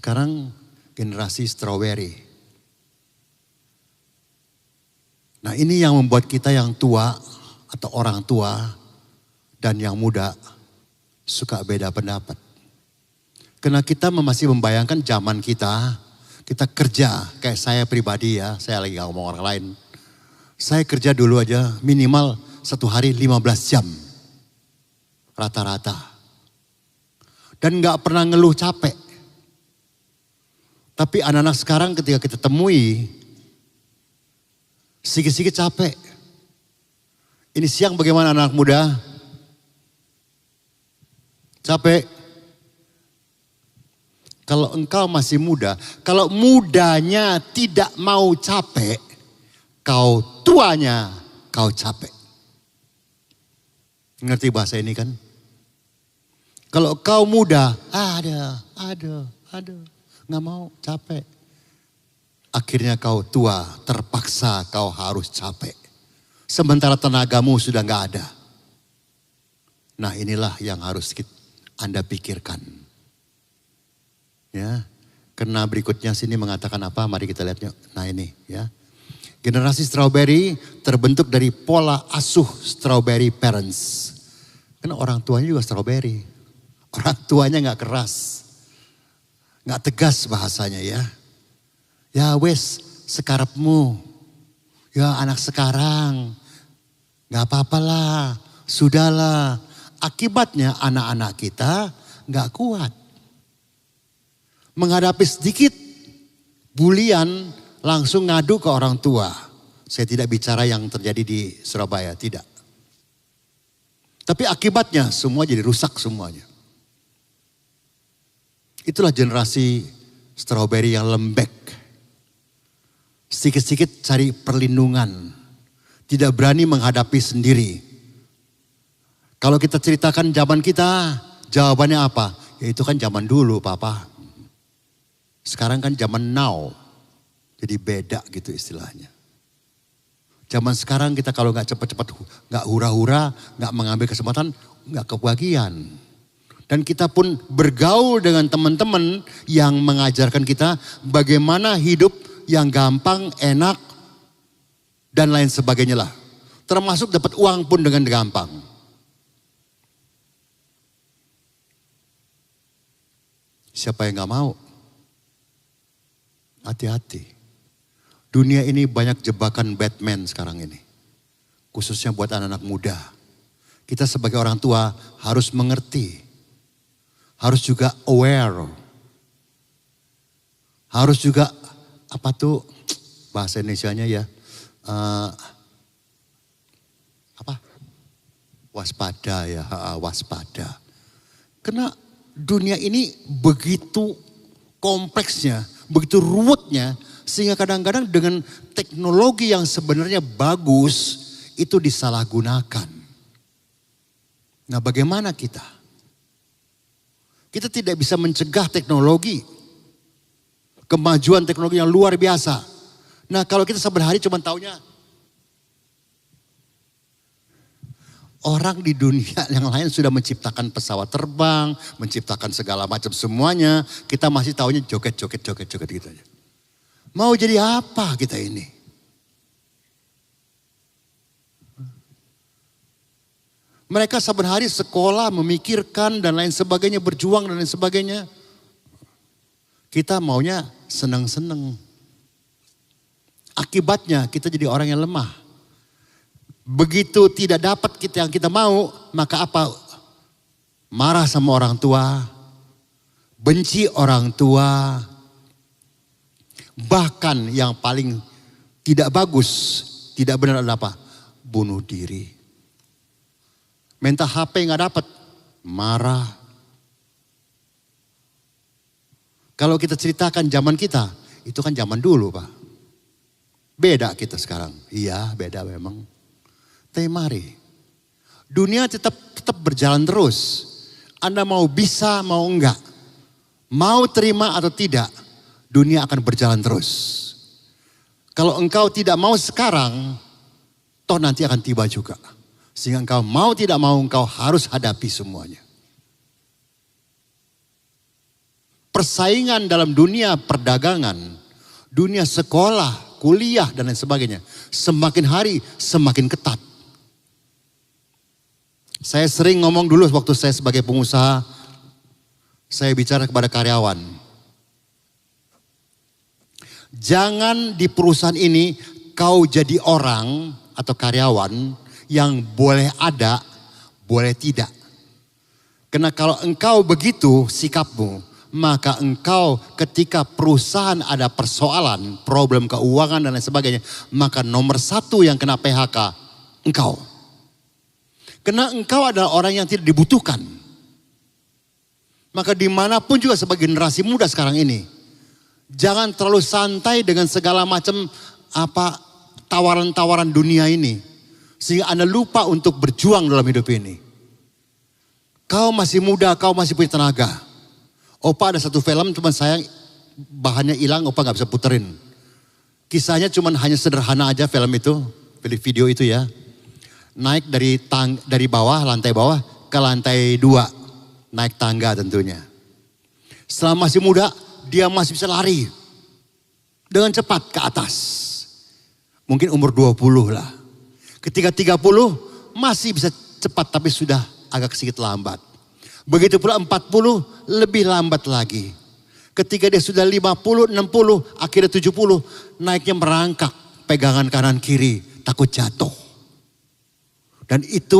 sekarang generasi strawberry. Nah ini yang membuat kita yang tua atau orang tua dan yang muda suka beda pendapat. Karena kita masih membayangkan zaman kita kerja kayak saya pribadi ya, saya lagi gak ngomong orang lain. Saya kerja dulu aja minimal satu hari 15 jam rata-rata. Dan gak pernah ngeluh capek. Tapi anak-anak sekarang ketika kita temui, sedikit-sedikit capek. Ini siang bagaimana anak muda? Capek. Kalau engkau masih muda, kalau mudanya tidak mau capek, kau tuanya kau capek. Ngerti bahasa ini kan? Kalau kau muda, ada. Nggak mau, capek. Akhirnya kau tua, terpaksa kau harus capek. Sementara tenagamu sudah nggak ada. Nah inilah yang harus Anda pikirkan. Ya, karena berikutnya sini mengatakan apa? Mari kita lihat yuk. Nah ini ya. Generasi strawberry terbentuk dari pola asuh strawberry parents. Karena orang tuanya juga strawberry. Orang tuanya nggak keras. Nggak tegas bahasanya ya. Ya wes sekarepmu. Ya anak sekarang. Nggak apa-apalah. Sudahlah. Akibatnya anak-anak kita nggak kuat. Menghadapi sedikit bulian langsung ngadu ke orang tua. Saya tidak bicara yang terjadi di Surabaya, tidak. Tapi akibatnya semua jadi rusak semuanya. Itulah generasi strawberry yang lembek. Sedikit-sedikit cari perlindungan. Tidak berani menghadapi sendiri. Kalau kita ceritakan zaman kita, jawabannya apa? Ya itu kan zaman dulu Papa. Sekarang kan zaman now. Jadi beda gitu istilahnya. Zaman sekarang kita kalau gak cepat-cepat, gak hura-hura, gak mengambil kesempatan, gak kebagian. Dan kita pun bergaul dengan teman-teman yang mengajarkan kita bagaimana hidup yang gampang, enak, dan lain sebagainya lah. Termasuk dapat uang pun dengan gampang. Siapa yang gak mau? Hati-hati. Dunia ini banyak jebakan Batman sekarang ini. Khususnya buat anak-anak muda. Kita sebagai orang tua harus mengerti. Harus juga aware. Harus juga apa tuh bahasa Indonesianya ya. Waspada ya, waspada. Karena dunia ini begitu kompleksnya, begitu ruwetnya, sehingga kadang-kadang dengan teknologi yang sebenarnya bagus, itu disalahgunakan. Nah bagaimana kita? Kita tidak bisa mencegah teknologi. Kemajuan teknologi yang luar biasa. Nah kalau kita saban hari cuma taunya orang di dunia yang lain sudah menciptakan pesawat terbang, menciptakan segala macam semuanya. Kita masih taunya joget-joget gitu aja. Mau jadi apa kita ini? Mereka saban hari sekolah, memikirkan dan lain sebagainya, berjuang dan lain sebagainya. Kita maunya senang-senang. Akibatnya kita jadi orang yang lemah. Begitu tidak dapat yang kita mau, maka apa? Marah sama orang tua, benci orang tua, bahkan yang paling tidak bagus, tidak benar adalah apa? Bunuh diri. Minta HP nggak dapat, marah. Kalau kita ceritakan zaman kita, itu kan zaman dulu Pak. Beda kita sekarang. Iya beda memang. Tapi mari, dunia tetap berjalan terus. Anda mau bisa, mau enggak. Mau terima atau tidak, dunia akan berjalan terus. Kalau engkau tidak mau sekarang, toh nanti akan tiba juga. Sehingga engkau mau tidak mau, engkau harus hadapi semuanya. persaingan dalam dunia perdagangan, dunia sekolah, kuliah dan lain sebagainya. Semakin hari semakin ketat. Saya sering ngomong dulu waktu saya sebagai pengusaha, saya bicara kepada karyawan. Jangan di perusahaan ini kau jadi orang atau karyawan yang boleh ada, boleh tidak. Karena kalau engkau begitu sikapmu, maka engkau ketika perusahaan ada persoalan, problem keuangan dan lain sebagainya, maka nomor satu yang kena PHK, engkau. Karena engkau adalah orang yang tidak dibutuhkan. Maka dimanapun juga sebagai generasi muda sekarang ini, jangan terlalu santai dengan segala macam tawaran-tawaran dunia ini. Sehingga Anda lupa untuk berjuang dalam hidup ini. Kau masih muda, kau masih punya tenaga. Opa ada satu film, cuman sayang bahannya hilang, Opa gak bisa puterin. Kisahnya cuman hanya sederhana aja film itu, video itu ya. Naik dari bawah, lantai bawah ke lantai 2. Naik tangga tentunya. Selama masih muda, dia masih bisa lari. Dengan cepat ke atas. Mungkin umur 20 lah. Ketika 30 masih bisa cepat tapi sudah agak sedikit lambat. Begitu pula 40 lebih lambat lagi. Ketika dia sudah 50, 60, akhirnya 70 naiknya merangkak. Pegangan kanan kiri takut jatuh. Dan itu